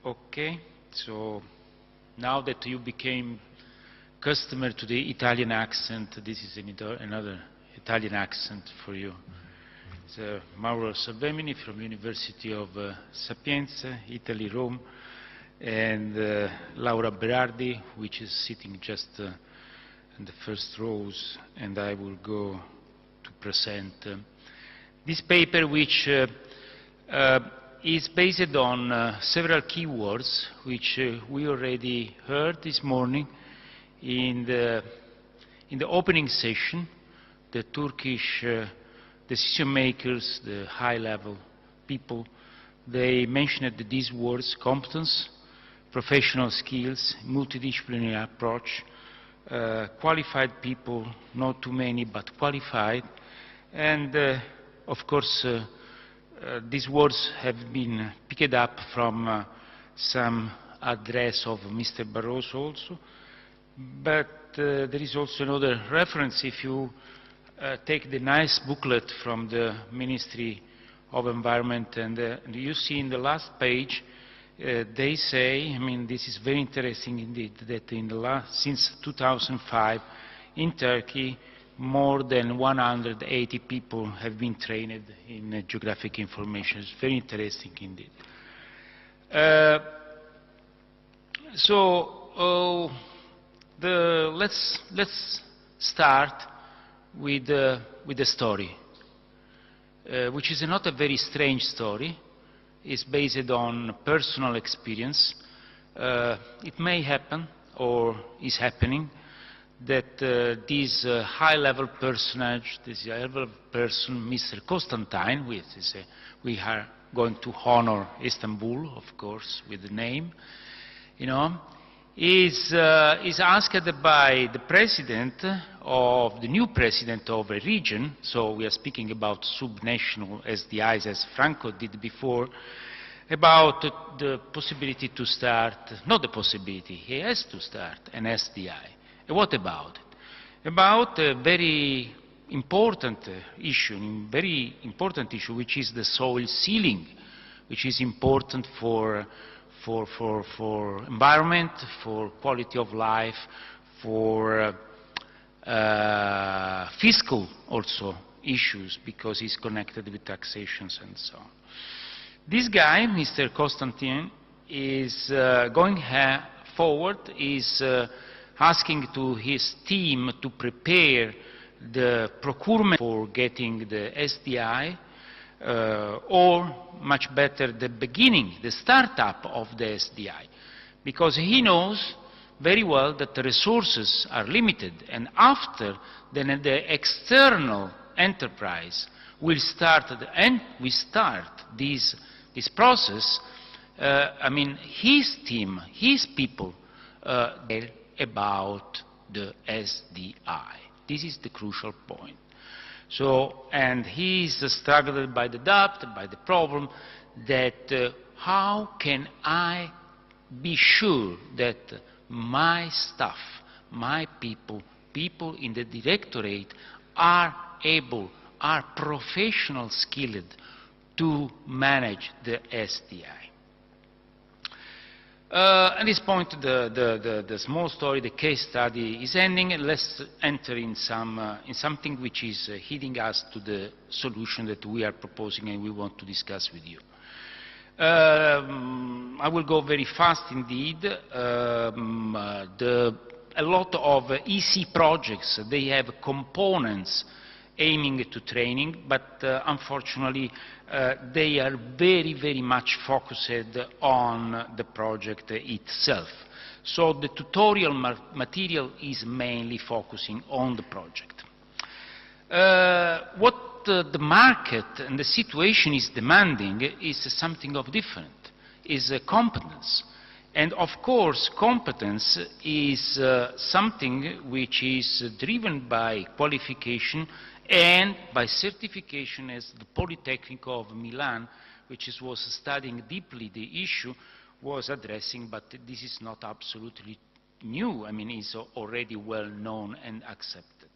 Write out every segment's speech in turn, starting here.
Okay, so now that you became customer to the Italian accent, this is another Italian accent for you. It's Mauro Sabemini from University of Sapienza, Italy, Rome, and Laura Berardi, which is sitting just in the first rows, and I will go to present this paper, which is based on several keywords which we already heard this morning in the opening session. The Turkish decision makers, the high-level people, they mentioned these words: competence, professional skills, multidisciplinary approach, qualified people, not too many but qualified, and of course these words have been picked up from some address of Mr. Barroso also, but there is also another reference. If you take the nice booklet from the Ministry of Environment, and you see in the last page, they say, I mean, this is very interesting indeed, that in the since 2005 in Turkey, more than 180 people have been trained in geographic information. It's very interesting indeed. Let's start with the story, which is not a very strange story. It's based on personal experience. It may happen, or is happening, that this high-level personage, this high-level person, Mr. Constantine, we are going to honor Istanbul, of course, with the name, you know, is asked by the president of the new president of a region. So we are speaking about subnational SDIs, as Franco did before, about the possibility to start, not the possibility, he has to start an SDI. And what about it? About a very important issue, which is the soil sealing, which is important for environment, for quality of life, for fiscal also issues, because it's connected with taxations and so on. This guy, Mr. Constantine, is going forward, is asking to his team to prepare the procurement for getting the SDI, or much better, the beginning, the startup of the SDI, because he knows very well that the resources are limited, and after then the external enterprise will start, and we start this process. I mean, his team, his people, about the SDI. This is the crucial point. So, and he is struggled by the doubt, by the problem that how can I be sure that my staff, my people in the directorate are able, are professional skilled to manage the SDI. At this point, the small story, the case study is ending. Let's enter in something which is heading us to the solution that we are proposing and we want to discuss with you. I will go very fast indeed. A lot of EC projects, they have components aiming to training, but unfortunately they are very, very much focused on the project itself. So the tutorial material is mainly focusing on the project. What the market and the situation is demanding is something of different, is competence. And of course, competence is something which is driven by qualification and by certification, as the Polytechnic of Milan, which was studying deeply the issue, was addressing, but this is not absolutely new. I mean, it's already well known and accepted.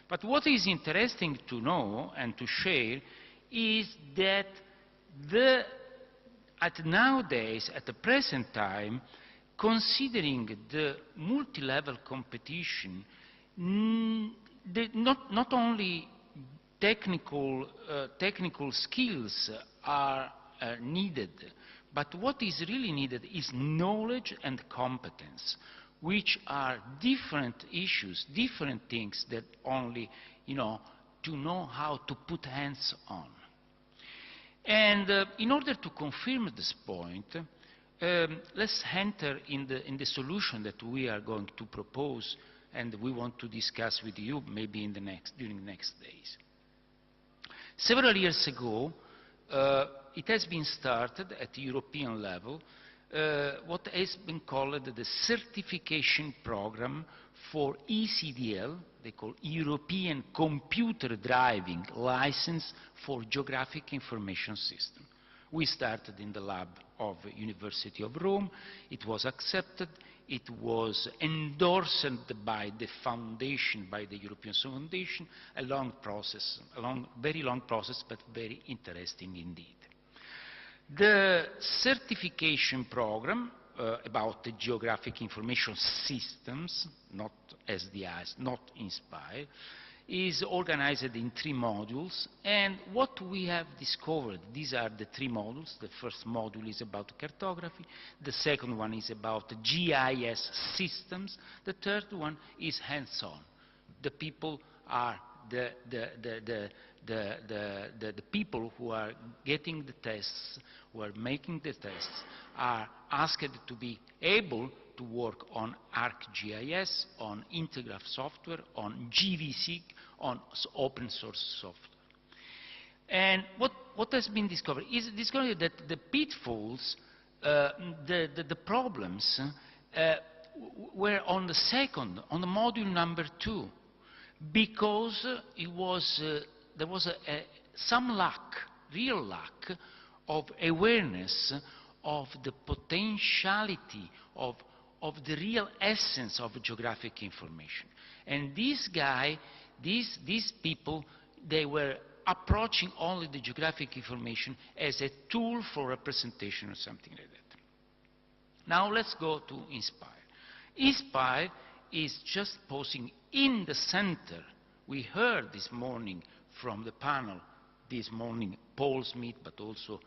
But what is interesting to know and to share is that the at nowadays, at the present time, considering the multi-level competition, not only technical skills are needed, but what is really needed is knowledge and competence, which are different issues, different things that only, to know how to put hands on. And in order to confirm this point, let's enter in the solution that we are going to propose and we want to discuss with you maybe during the next days. Several years ago, it has been started at the European level, what has been called the certification program for ECDL, they call European Computer Driving License for Geographic Information System. We started in the lab of University of Rome. It was accepted. It was endorsed by the foundation, by the European Foundation, a very long process, but very interesting indeed. The certification program about the geographic information systems, not SDIs, not INSPIRE, is organized in 3 modules, and what we have discovered, these are the 3 modules. The first module is about cartography, the second one is about GIS systems, the third one is hands-on. The people are the people who are getting the tests, who are making the tests, are asked to be able to work on ArcGIS, on Integraph software, on GVC, on open source software. And what has been discovered is that the pitfalls, the problems were on the module number 2, because there was some lack, real lack of awareness of the potentiality of the real essence of geographic information. And these people, they were approaching only the geographic information as a tool for representation or something like that. Now let's go to INSPIRE. INSPIRE is just posing in the center. We heard this morning from the panel, this morning Paul Smith, but also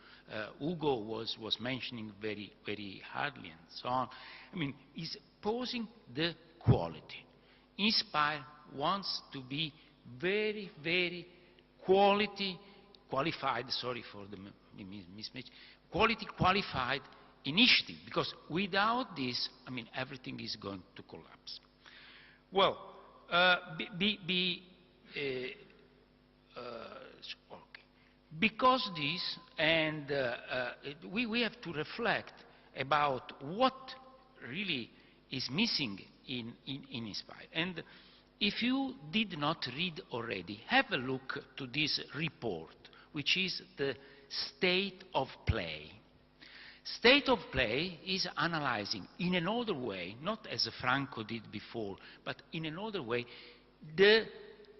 Ugo was mentioning very, very hardly and so on. I mean, is posing the quality. INSPIRE wants to be very, very qualified, sorry for the mismatch, qualified initiative, because without this, I mean, everything is going to collapse. Well, because this, and we have to reflect about what really is missing in INSPIRE. And if you did not read already, have a look to this report, which is the state of play. State of play is analyzing in another way, not as Franco did before, but in another way, the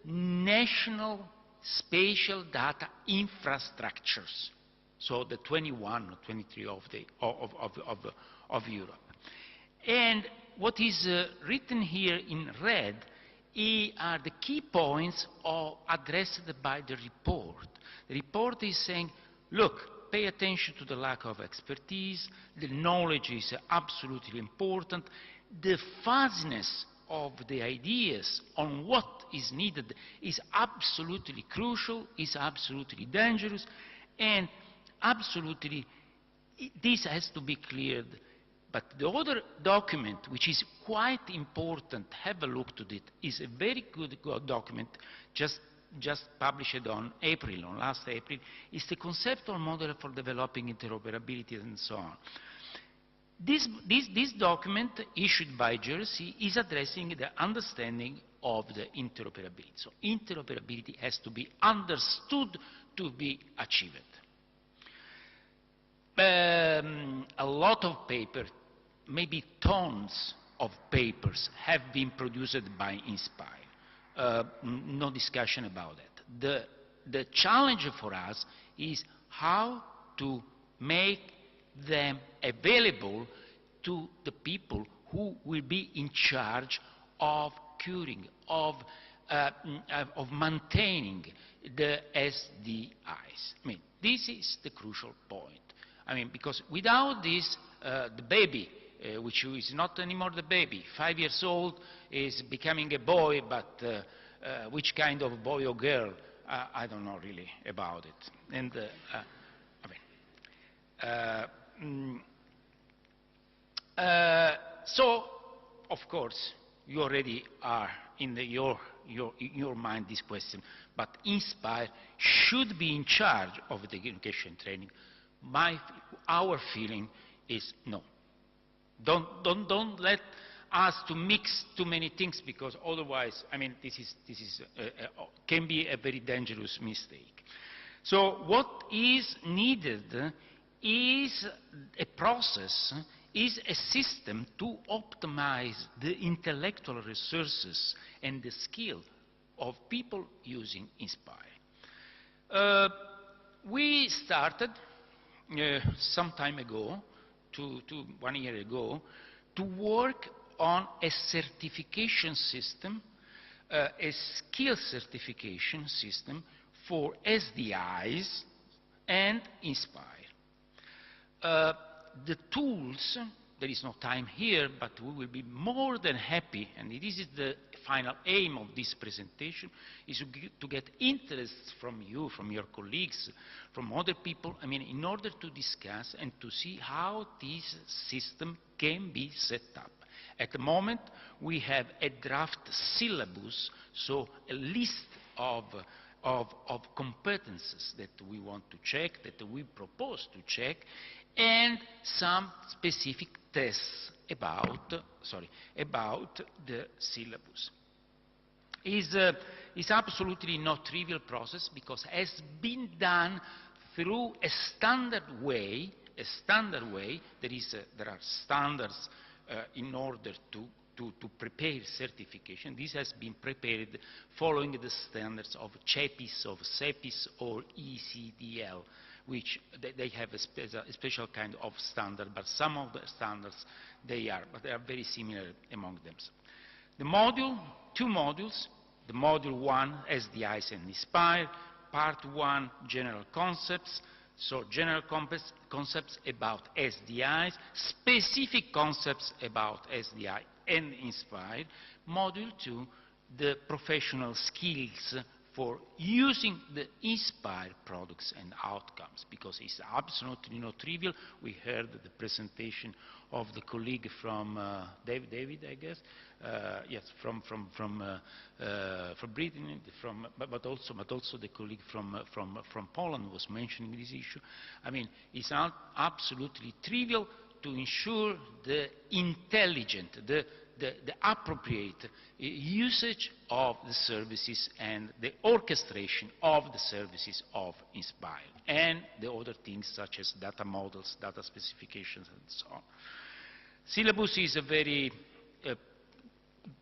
national spatial data infrastructures, so the 21 or 23 of Europe. And what is written here in red are the key points addressed by the report. The report is saying, look, pay attention to the lack of expertise, the knowledge is absolutely important, the fuzziness of the ideas on what is needed is absolutely crucial, is absolutely dangerous, and absolutely this has to be cleared. But the other document, which is quite important, have a look to it, is a very good document, just published on last April, is the conceptual model for developing interoperability and so on. This document, issued by Jersey, is addressing the understanding of the interoperability. So interoperability has to be understood to be achieved. A lot of paper, maybe tons of papers, have been produced by INSPIRE. No discussion about that. The challenge for us is how to make them available to the people who will be in charge of curing, of maintaining the SDIs. I mean, this is the crucial point. I mean, because without this, the baby, which is not anymore the baby, 5 years old, is becoming a boy, but which kind of boy or girl, I don't know really about it. And so, of course, you already are in your mind this question, but INSPIRE should be in charge of the education training. Our feeling is no. Don't let us to mix too many things, because otherwise, I mean, this can be a very dangerous mistake. So what is needed is a process, is a system to optimize the intellectual resources and the skill of people using INSPIRE. We started some time ago, 1 year ago, to work on a certification system, a skill certification system for SDIs and INSPIRE. The tools, there is no time here, but we will be more than happy, and this is the final aim of this presentation, is to get interest from you, from your colleagues, from other people, I mean, in order to discuss and to see how this system can be set up. At the moment, we have a draft syllabus, so a list of competences that we want to check, that we propose to check, and some specific tests about the syllabus. It's absolutely not trivial process, because it has been done through a standard way. There are standards in order to prepare certification. This has been prepared following the standards of CEPIS, of CEPIS, or ECDL, which they have a special kind of standard, but some of the standards they are very similar among them. The two modules, the module 1, SDIs and INSPIRE, part 1, general concepts, so general concepts about SDIs, specific concepts about SDI and INSPIRE, module 2, the professional skills for using the INSPIRE products and outcomes, because it's absolutely not trivial. We heard the presentation of the colleague from David, I guess, yes, from Britain, but also the colleague from Poland was mentioning this issue. I mean, it's not absolutely trivial to ensure the intelligent, the appropriate usage of the services and the orchestration of the services of INSPIRE and the other things such as data models, data specifications, and so on. Syllabus is a very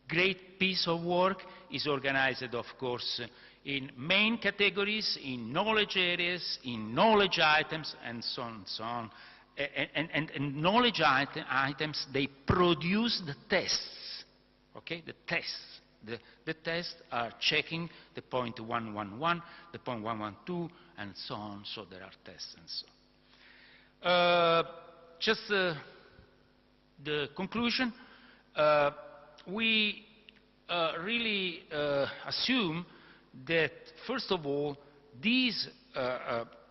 great piece of work. It's organized, of course, in main categories, in knowledge areas, in knowledge items, and so on and so on. And knowledge items, they produce the tests, okay, the tests. The tests are checking the point 111, the point 112, and so on, so there are tests and so on. Just the conclusion, we really assume that, first of all, these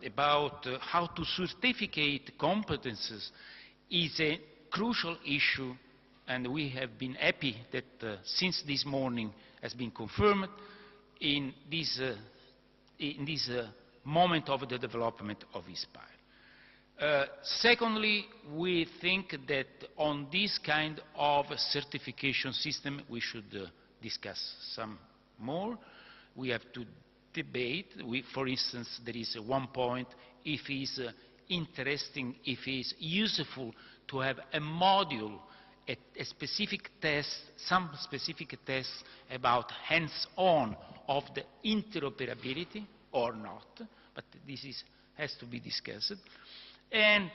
about how to certificate competences is a crucial issue, and we have been happy that since this morning has been confirmed in this moment of the development of INSPIRE. Secondly, we think that on this kind of certification system we should discuss some more. We have to debate. For instance, there is one point, if it's interesting, if it's useful to have a module, a specific test, some specific tests about hands-on of the interoperability or not, but this has to be discussed. And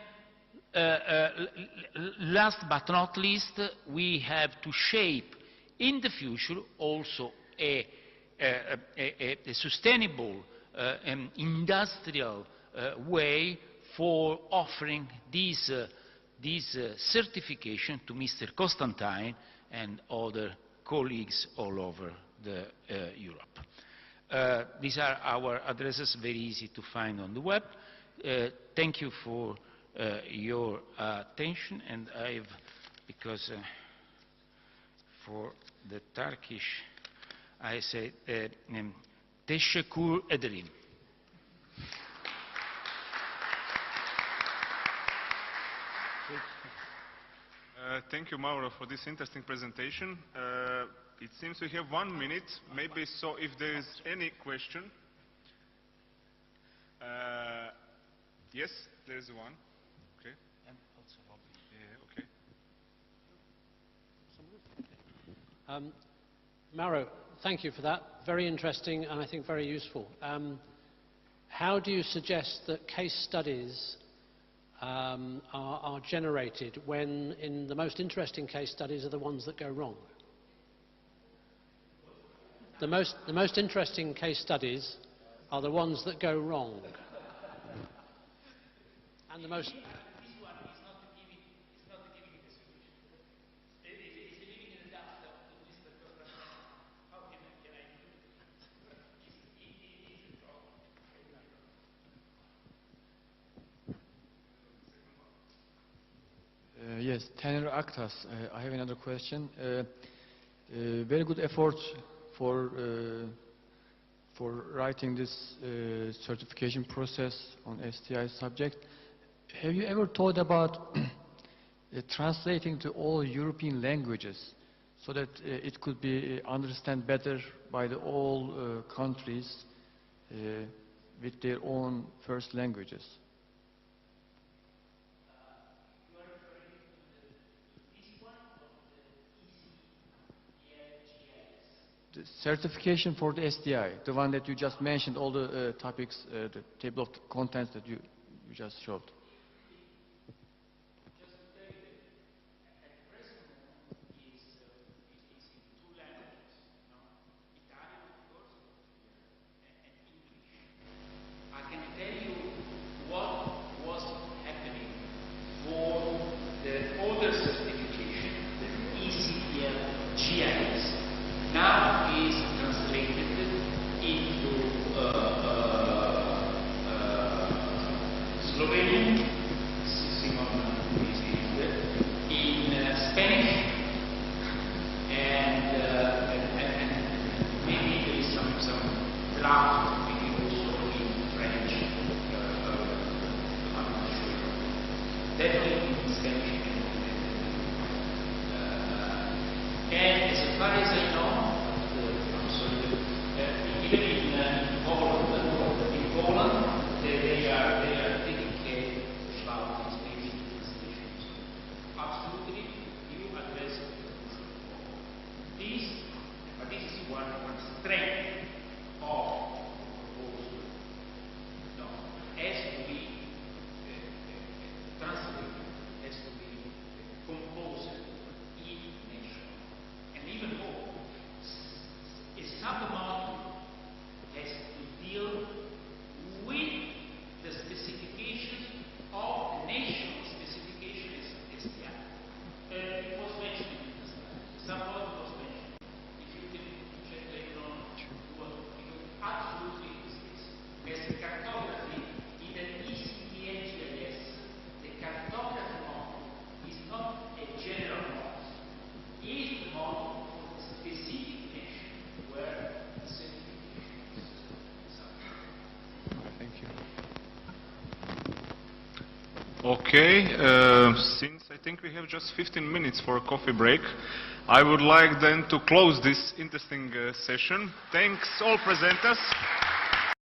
last but not least, we have to shape in the future also a sustainable industrial way for offering these certification to Mr. Constantine and other colleagues all over Europe. These are our addresses, very easy to find on the web. Thank you for your attention, and I've, because for the Turkish, I say teşekkür ederim. Thank you, Mauro, for this interesting presentation. It seems we have 1 minute, maybe, so if there is any question. Yes, there is one. Okay. And also Okay. Mauro, thank you for that. Very interesting and I think very useful. How do you suggest that case studies are generated when in the most interesting case studies are the ones that go wrong? The most interesting case studies are the ones that go wrong. And the most... Yes, Taner Aktas. I have another question. Very good effort for writing this certification process on SDI subject. Have you ever thought about translating to all European languages so that it could be understood better by the all countries with their own first languages? The certification for the SDI, the one that you just mentioned, all the topics, the table of contents that you just showed. Okay, since I think we have just 15 minutes for a coffee break, I would like then to close this interesting session. Thanks all presenters.